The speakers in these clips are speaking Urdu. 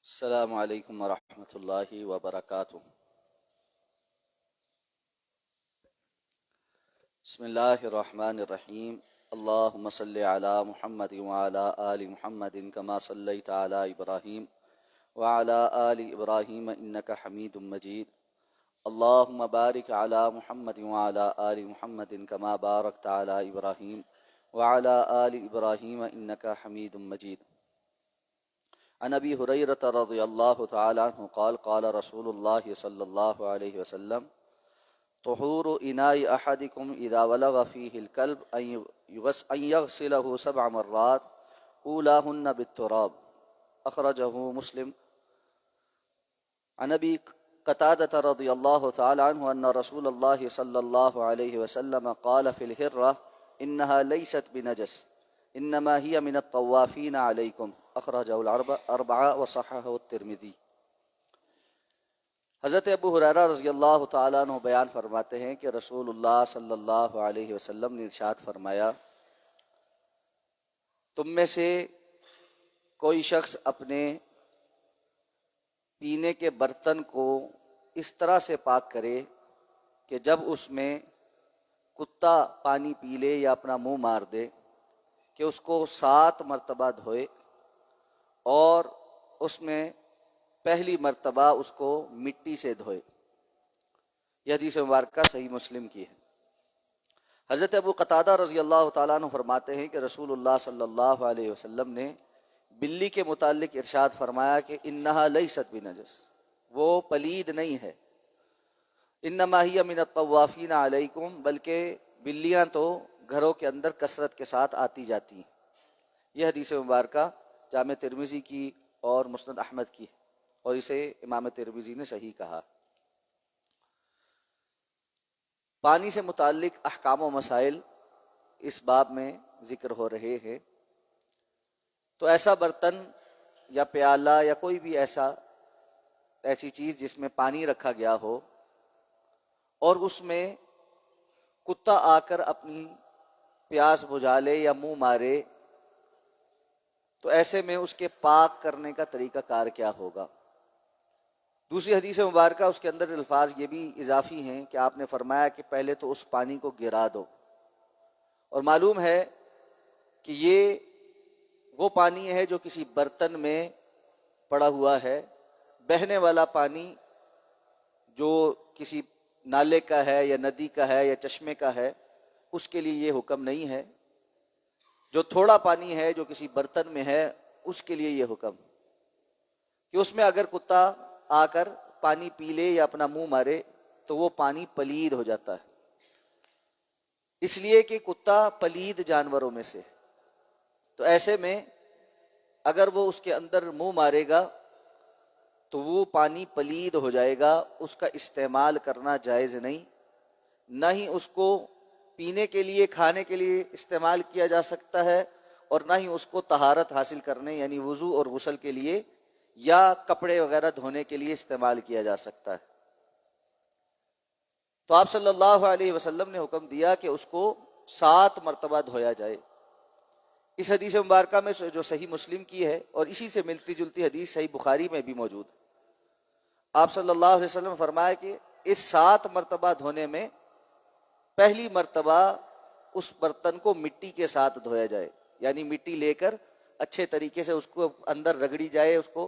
السلام علیکم ورحمۃ اللہ وبرکاتہ۔ بسم اللہ الرحمن الرحیم۔ اللہم صلی علی محمد وعلی آل محمد کما صلیت علی ابراہیم وعلی آل ابراہیم انک حمید مجید۔ اللہم بارک علی محمد وعلی آل محمد کما بارکت علی ابراہیم وعلی آل ابراہیم انک حمید مجید۔ عن ابی ہریرۃ رضی اللہ تعالی عنہ قال قال رسول اللہ صلی اللہ علیہ وسلم طہور اناء احدکم اذا ولغ فیہ الکلب ان یغسلہ 7 مرات اولاہن بالتراب، اخرجہ مسلم۔ عن ابی قتادۃ رضی اللہ تعالی عنہ ان رسول اللہ صلی اللہ علیہ وسلم قال فی الہرہ انہا لیست بنجس انما ہی من الطوافین علیکم، اخرجہ الاربعہ وصححہ الترمذی۔ حضرت ابو ہریرہ رضی اللہ تعالیٰ عنہ بیان فرماتے ہیں کہ رسول اللہ صلی اللہ علیہ وسلم نے ارشاد فرمایا، تم میں سے کوئی شخص اپنے پینے کے برتن کو اس طرح سے پاک کرے کہ جب اس میں کتا پانی پی لے یا اپنا منہ مار دے کہ اس کو 7 مرتبہ دھوئے، اور اس میں پہلی مرتبہ اس کو مٹی سے دھوئے۔ یہ حدیث مبارکہ صحیح مسلم کی ہے۔ حضرت ابو قتادہ رضی اللہ تعالیٰ عنہ فرماتے ہیں کہ رسول اللہ صلی اللہ علیہ وسلم نے بلی کے متعلق ارشاد فرمایا کہ انہا لیست بنجس، وہ پلید نہیں ہے، انما ہی من الطوافین علیکم، بلکہ بلیاں تو گھروں کے اندر کثرت کے ساتھ آتی جاتی ہیں۔ یہ حدیث مبارکہ جامع ترمذی کی اور مسند احمد کی ہے، اور اسے امام ترمذی نے صحیح کہا۔ پانی سے متعلق احکام و مسائل اس باب میں ذکر ہو رہے ہیں۔ تو ایسا برتن یا پیالہ یا کوئی بھی ایسی چیز جس میں پانی رکھا گیا ہو اور اس میں کتا آ کر اپنی پیاس بجھا لے یا منہ مارے، تو ایسے میں اس کے پاک کرنے کا طریقہ کار کیا ہوگا؟ دوسری حدیث مبارکہ اس کے اندر الفاظ یہ بھی اضافی ہیں کہ آپ نے فرمایا کہ پہلے تو اس پانی کو گرا دو، اور معلوم ہے کہ یہ وہ پانی ہے جو کسی برتن میں پڑا ہوا ہے۔ بہنے والا پانی جو کسی نالے کا ہے یا ندی کا ہے یا چشمے کا ہے، اس کے لیے یہ حکم نہیں ہے۔ جو تھوڑا پانی ہے جو کسی برتن میں ہے، اس کے لیے یہ حکم کہ اس میں اگر کتا آ کر پانی پی لے یا اپنا منہ مارے تو وہ پانی پلید ہو جاتا ہے، اس لیے کہ کتا پلید جانوروں میں سے۔ تو ایسے میں اگر وہ اس کے اندر منہ مارے گا تو وہ پانی پلید ہو جائے گا، اس کا استعمال کرنا جائز نہیں، نہ ہی اس کو پینے کے لیے کھانے کے لیے استعمال کیا جا سکتا ہے، اور نہ ہی اس کو طہارت حاصل کرنے یعنی وضو اور غسل کے لیے یا کپڑے وغیرہ دھونے کے لیے استعمال کیا جا سکتا ہے۔ تو آپ صلی اللہ علیہ وسلم نے حکم دیا کہ اس کو 7 مرتبہ دھویا جائے۔ اس حدیث مبارکہ میں جو صحیح مسلم کی ہے اور اسی سے ملتی جلتی حدیث صحیح بخاری میں بھی موجود ہے، آپ صلی اللہ علیہ وسلم نے فرمایا کہ اس 7 مرتبہ دھونے میں پہلی مرتبہ اس برتن کو مٹی کے ساتھ دھویا جائے، یعنی مٹی لے کر اچھے طریقے سے اس کو اندر رگڑی جائے، اس کو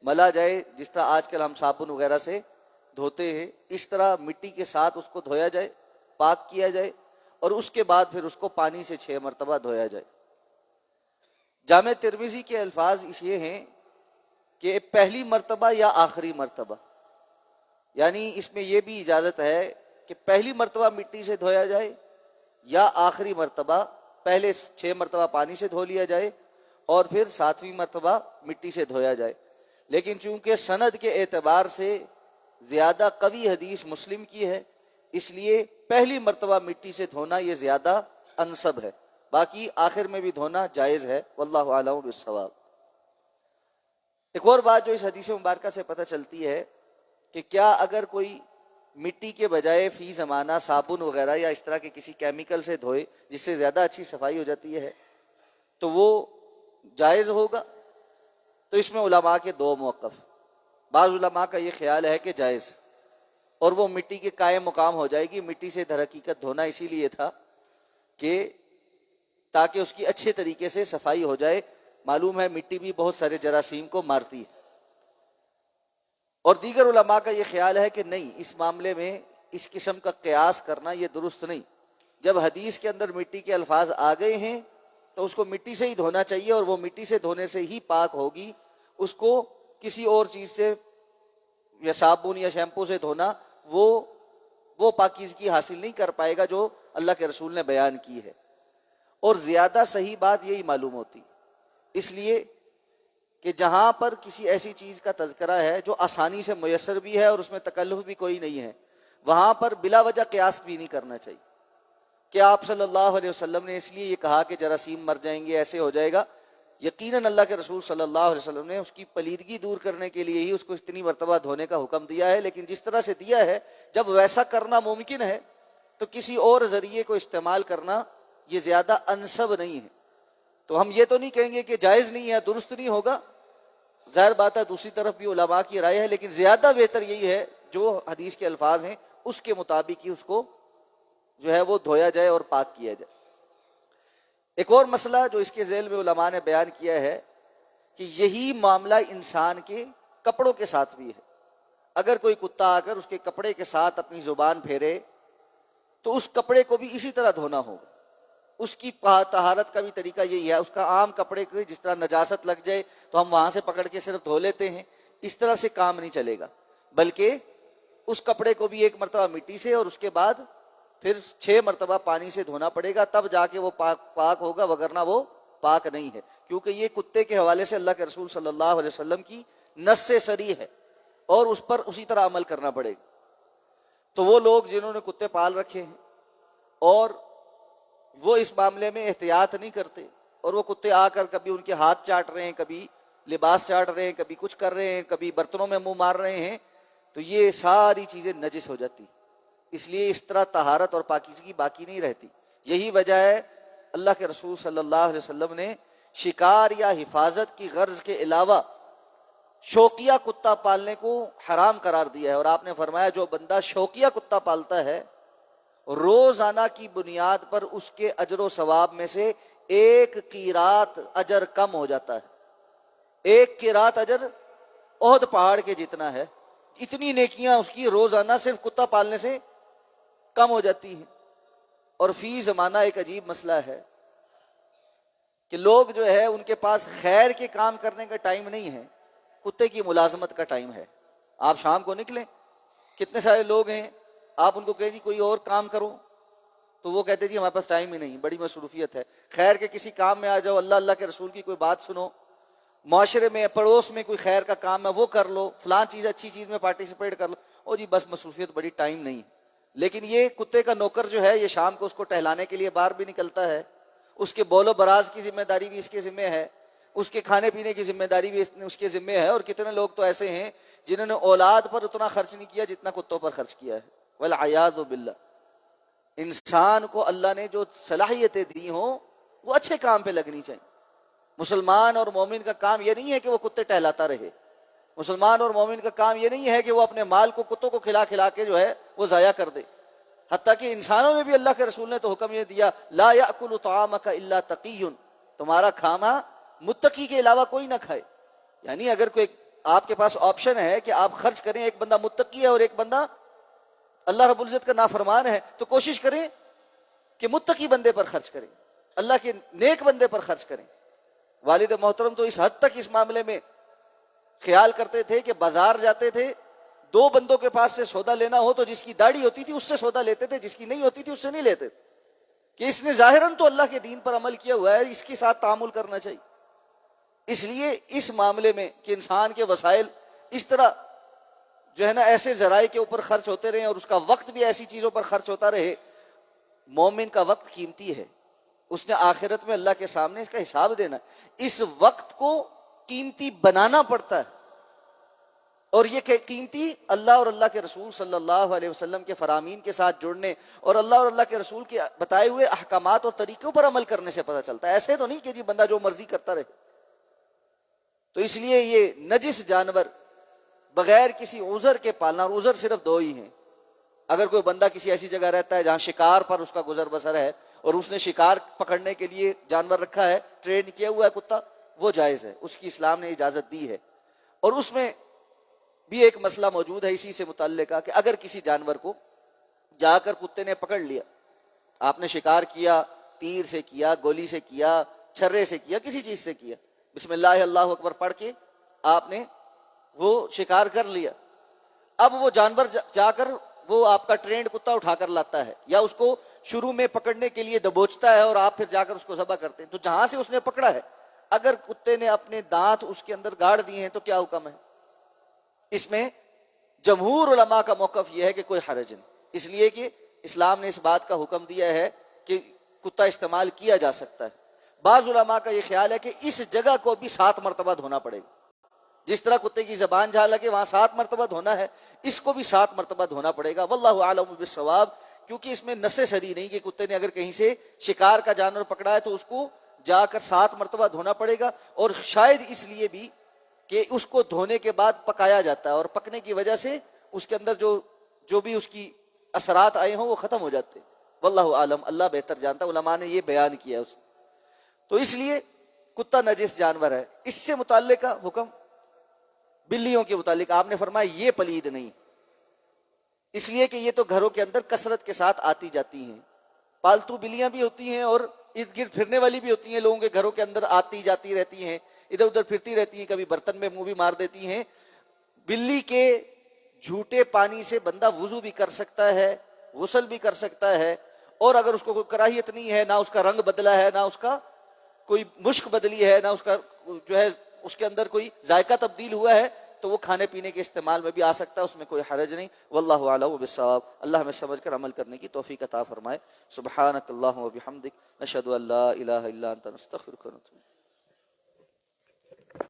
ملا جائے، جس طرح آج کل ہم صابن وغیرہ سے دھوتے ہیں، اس طرح مٹی کے ساتھ اس کو دھویا جائے، پاک کیا جائے، اور اس کے بعد پھر اس کو پانی سے 6 مرتبہ دھویا جائے۔ جامع ترمذی کے الفاظ اس یہ ہیں کہ پہلی مرتبہ یا آخری مرتبہ، یعنی اس میں یہ بھی اجازت ہے کہ پہلی مرتبہ مٹی سے دھویا جائے یا آخری مرتبہ پہلے 6 مرتبہ پانی سے دھو لیا جائے اور پھر 7ویں مرتبہ مٹی سے دھویا جائے۔ لیکن چونکہ سند کے اعتبار سے زیادہ قوی حدیث مسلم کی ہے، اس لیے پہلی مرتبہ مٹی سے دھونا یہ زیادہ انسب ہے، باقی آخر میں بھی دھونا جائز ہے، واللہ اعلم بالصواب۔ ایک اور بات جو اس حدیث مبارکہ سے پتہ چلتی ہے کہ کیا اگر کوئی مٹی کے بجائے فی زمانہ صابن وغیرہ یا اس طرح کے کسی کیمیکل سے دھوئے جس سے زیادہ اچھی صفائی ہو جاتی ہے تو وہ جائز ہوگا؟ تو اس میں علماء کے دو موقف. بعض علماء کا یہ خیال ہے کہ جائز، اور وہ مٹی کے قائم مقام ہو جائے گی. مٹی سے در حقیقت دھونا اسی لیے تھا کہ تاکہ اس کی اچھے طریقے سے صفائی ہو جائے. معلوم ہے مٹی بھی بہت سارے جراثیم کو مارتی ہے. اور دیگر علماء کا یہ خیال ہے کہ نہیں، اس معاملے میں اس قسم کا قیاس کرنا یہ درست نہیں. جب حدیث کے اندر مٹی کے الفاظ آ گئے ہیں تو اس کو مٹی سے ہی دھونا چاہیے، اور وہ مٹی سے دھونے سے ہی پاک ہوگی. اس کو کسی اور چیز سے یا صابن یا شیمپو سے دھونا وہ پاکیزگی حاصل نہیں کر پائے گا جو اللہ کے رسول نے بیان کی ہے. اور زیادہ صحیح بات یہی معلوم ہوتی، اس لیے کہ جہاں پر کسی ایسی چیز کا تذکرہ ہے جو آسانی سے میسر بھی ہے اور اس میں تکلف بھی کوئی نہیں ہے، وہاں پر بلا وجہ قیاس بھی نہیں کرنا چاہیے کہ آپ صلی اللہ علیہ وسلم نے اس لیے یہ کہا کہ جراثیم مر جائیں گے، ایسے ہو جائے گا. یقیناً اللہ کے رسول صلی اللہ علیہ وسلم نے اس کی پلیدگی دور کرنے کے لیے ہی اس کو اتنی مرتبہ دھونے کا حکم دیا ہے. لیکن جس طرح سے دیا ہے، جب ویسا کرنا ممکن ہے تو کسی اور ذریعے کو استعمال کرنا یہ زیادہ انسب نہیں ہے. تو ہم یہ تو نہیں کہیں گے کہ جائز نہیں ہے، درست نہیں ہوگا. ظاہر بات ہے دوسری طرف بھی علماء کی رائے ہے، لیکن زیادہ بہتر یہی ہے جو حدیث کے الفاظ ہیں اس کے مطابق ہی اس کو جو ہے وہ دھویا جائے اور پاک کیا جائے. ایک اور مسئلہ جو اس کے ذیل میں علماء نے بیان کیا ہے کہ یہی معاملہ انسان کے کپڑوں کے ساتھ بھی ہے. اگر کوئی کتا آ کر اس کے کپڑے کے ساتھ اپنی زبان پھیرے تو اس کپڑے کو بھی اسی طرح دھونا ہوگا. اس کی طہارت کا بھی طریقہ یہی ہے. اس کا عام کپڑے کو جس طرح نجاست لگ جائے تو ہم وہاں سے پکڑ کے صرف دھو لیتے ہیں، اس طرح سے کام نہیں چلے گا، بلکہ اس کپڑے کو بھی ایک مرتبہ مٹی سے اور اس کے بعد پھر 6 مرتبہ پانی سے دھونا پڑے گا، تب جا کے وہ پاک ہوگا، وگرنہ وہ پاک نہیں ہے. کیونکہ یہ کتے کے حوالے سے اللہ کے رسول صلی اللہ علیہ وسلم کی نص صریح ہے اور اس پر اسی طرح عمل کرنا پڑے گا. تو وہ لوگ جنہوں نے کتے پال رکھے ہیں اور وہ اس معاملے میں احتیاط نہیں کرتے، اور وہ کتے آ کر کبھی ان کے ہاتھ چاٹ رہے ہیں، کبھی لباس چاٹ رہے ہیں، کبھی کچھ کر رہے ہیں، کبھی برتنوں میں منہ مار رہے ہیں، تو یہ ساری چیزیں نجس ہو جاتی. اس لیے اس طرح طہارت اور پاکیزگی باقی نہیں رہتی. یہی وجہ ہے اللہ کے رسول صلی اللہ علیہ وسلم نے شکار یا حفاظت کی غرض کے علاوہ شوقیہ کتا پالنے کو حرام قرار دیا ہے. اور آپ نے فرمایا جو بندہ شوقیہ کتا پالتا ہے روزانہ کی بنیاد پر اس کے اجر و ثواب میں سے 1 قیرات اجر کم ہو جاتا ہے. 1 قیرات اجر احد پہاڑ کے جتنا ہے. اتنی نیکیاں اس کی روزانہ صرف کتا پالنے سے کم ہو جاتی ہیں. اور فی زمانہ ایک عجیب مسئلہ ہے کہ لوگ جو ہے ان کے پاس خیر کے کام کرنے کا ٹائم نہیں ہے، کتے کی ملازمت کا ٹائم ہے. آپ شام کو نکلیں، کتنے سارے لوگ ہیں، آپ ان کو کہیں جی کوئی اور کام کرو تو وہ کہتے جی ہمارے پاس ٹائم ہی نہیں، بڑی مصروفیت ہے. خیر کے کسی کام میں آ جاؤ، اللہ کے رسول کی کوئی بات سنو، معاشرے میں پڑوس میں کوئی خیر کا کام ہے وہ کر لو، فلاں چیز اچھی چیز میں پارٹیسپیٹ کر لو، او جی بس مصروفیت بڑی، ٹائم نہیں. لیکن یہ کتے کا نوکر جو ہے یہ شام کو اس کو ٹہلانے کے لیے باہر بھی نکلتا ہے، اس کے بول و براز کی ذمہ داری بھی اس کے ذمہ ہے، اس کے کھانے پینے کی ذمہ داری بھی اس کے ذمہ ہے. اور کتنے لوگ تو ایسے ہیں جنہوں نے اولاد پر اتنا خرچ نہیں کیا جتنا کتوں پر خرچ کیا ہے. والعیاذ باللہ. انسان کو اللہ نے جو صلاحیتیں دی ہوں وہ اچھے کام پہ لگنی چاہیے. مسلمان اور مومن کا کام یہ نہیں ہے کہ وہ کتے ٹہلاتا رہے. مسلمان اور مومن کا کام یہ نہیں ہے کہ وہ اپنے مال کو کتوں کو کھلا کھلا کے جو ہے وہ ضائع کر دے. حتیٰ کہ انسانوں میں بھی اللہ کے رسول نے تو حکم یہ دیا لا یأکل طعامک الا تقی، تمہارا کھانا متقی کے علاوہ کوئی نہ کھائے. یعنی اگر کوئی آپ کے پاس آپشن ہے کہ آپ خرچ کریں، ایک بندہ متقی ہے اور ایک بندہ اللہ رب العزت کا نافرمان ہے، تو کوشش کریں کہ متقی بندے پر خرچ کریں، اللہ کے نیک بندے پر خرچ کریں. والد محترم تو اس حد تک اس معاملے میں خیال کرتے تھے کہ بازار جاتے تھے، 2 بندوں کے پاس سے سودا لینا ہو تو جس کی داڑھی ہوتی تھی اس سے سودا لیتے تھے، جس کی نہیں ہوتی تھی اس سے نہیں لیتے تھے، کہ اس نے ظاہراً تو اللہ کے دین پر عمل کیا ہوا ہے، اس کے ساتھ تعامل کرنا چاہیے. اس لیے اس معاملے میں کہ انسان کے وسائل اس طرح جو ہے نا ایسے ذرائع کے اوپر خرچ ہوتے رہے اور اس کا وقت بھی ایسی چیزوں پر خرچ ہوتا رہے. مومن کا وقت قیمتی ہے، اس نے آخرت میں اللہ کے سامنے اس کا حساب دینا ہے. اس وقت کو قیمتی بنانا پڑتا ہے، اور یہ کہ قیمتی اللہ اور اللہ کے رسول صلی اللہ علیہ وسلم کے فرامین کے ساتھ جڑنے اور اللہ کے رسول کے بتائے ہوئے احکامات اور طریقوں پر عمل کرنے سے پتہ چلتا ہے. ایسے تو نہیں کہ جی بندہ جو مرضی کرتا رہے. تو اس لیے یہ نجس جانور بغیر کسی عذر کے پالنا، اور عذر صرف دو ہی ہیں. اگر کوئی بندہ کسی ایسی جگہ رہتا ہے جہاں شکار پر اس کا گزر بسر ہے اور اس نے شکار پکڑنے کے لیے جانور رکھا ہے، ٹرین کیا ہوا ہے کتا، وہ جائز ہے، اس کی اسلام نے اجازت دی ہے. اور اس میں بھی ایک مسئلہ موجود ہے اسی سے متعلقہ کہ اگر کسی جانور کو جا کر کتے نے پکڑ لیا، آپ نے شکار کیا، تیر سے کیا، گولی سے کیا، چھرے سے کیا، کسی چیز سے کیا، بسم اللہ اللہ اکبر پڑھ کے آپ نے وہ شکار کر لیا. اب وہ جانور جا کر وہ آپ کا ٹرینڈ کتا اٹھا کر لاتا ہے، یا اس کو شروع میں پکڑنے کے لیے دبوچتا ہے اور آپ پھر جا کر اس کو ذبح کرتے ہیں. تو جہاں سے اس نے پکڑا ہے اگر کتے نے اپنے دانت اس کے اندر گاڑ دیے ہیں تو کیا حکم ہے؟ اس میں جمہور علماء کا موقف یہ ہے کہ کوئی حرج نہیں، اس لیے کہ اسلام نے اس بات کا حکم دیا ہے کہ کتا استعمال کیا جا سکتا ہے. بعض علماء کا یہ خیال ہے کہ اس جگہ کو بھی 7 مرتبہ دھونا پڑے گا. جس طرح کتے کی زبان جہاں لگے وہاں 7 مرتبہ دھونا ہے، اس کو بھی 7 مرتبہ دھونا پڑے گا. واللہ اعلم بالصواب، کیونکہ اس میں نص صریح نہیں کہ کتے نے اگر کہیں سے شکار کا جانور پکڑا ہے تو اس کو جا کر 7 مرتبہ دھونا پڑے گا. اور شاید اس لیے بھی کہ اس کو دھونے کے بعد پکایا جاتا ہے، اور پکنے کی وجہ سے اس کے اندر جو بھی اس کی اثرات آئے ہوں وہ ختم ہو جاتے. واللہ عالم، اللہ بہتر جانتا. علماء نے یہ بیان کیا اس. تو اس لیے کتا نجس جانور ہے. اس سے متعلق حکم بلیوں کے متعلق آپ نے فرمایا یہ پلید نہیں، اس لیے کہ یہ تو گھروں کے اندر کثرت کے ساتھ آتی جاتی ہیں. پالتو بلیاں بھی ہوتی ہیں اور ارد گرد پھرنے والی بھی ہوتی ہیں، لوگوں کے گھروں کے اندر آتی جاتی رہتی ہیں، ادھر ادھر پھرتی رہتی ہیں، کبھی برتن میں منہ بھی مار دیتی ہیں. بلی کے جھوٹے پانی سے بندہ وضو بھی کر سکتا ہے، غسل بھی کر سکتا ہے، اور اگر اس کو کوئی کراہیت نہیں ہے، نہ اس کا رنگ بدلا ہے، نہ اس کا کوئی مشک بدلی ہے، نہ اس کا جو ہے اس کے اندر کوئی ذائقہ تبدیل ہوا ہے، تو وہ کھانے پینے کے استعمال میں بھی آ سکتا ہے، اس میں کوئی حرج نہیں. واللہ اعلم بالصواب. اللہ ہمیں سمجھ کر عمل کرنے کی توفیق عطا فرمائے. سبحانک اللہم و بحمدک، نشہد ان لا الہ الا انت، نستغفرک و نتوب الیک.